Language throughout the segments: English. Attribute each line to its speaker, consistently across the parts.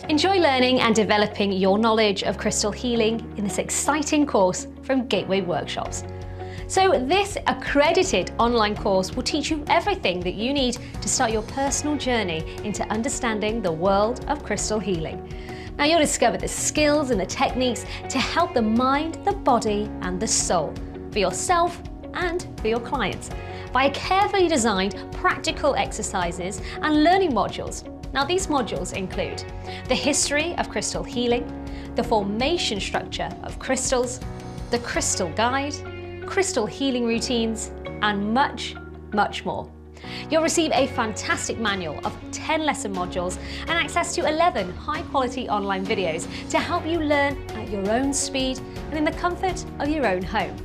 Speaker 1: Enjoy learning and developing your knowledge of crystal healing in this exciting course from Gateway Workshops. So this accredited online course will teach you everything that you need to start your personal journey into understanding the world of crystal healing. Now you'll discover the skills and the techniques to help the mind, the body and the soul for yourself and for your clients via carefully designed practical exercises and learning modules. Now these modules include the history of crystal healing, the formation structure of crystals, the crystal guide, crystal healing routines, and much, much more. You'll receive a fantastic manual of 10 lesson modules and access to 11 high-quality online videos to help you learn at your own speed and in the comfort of your own home.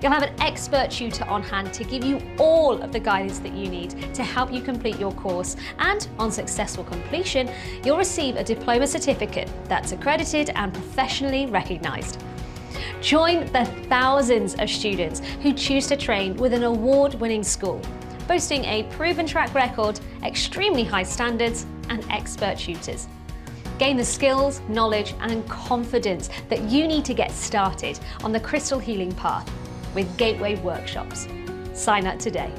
Speaker 1: You'll have an expert tutor on hand to give you all of the guidance that you need to help you complete your course, and on successful completion, you'll receive a diploma certificate that's accredited and professionally recognised. Join the thousands of students who choose to train with an award-winning school, boasting a proven track record, extremely high standards, and expert tutors. Gain the skills, knowledge, and confidence that you need to get started on the crystal healing path with Gateway Workshops. Sign up today.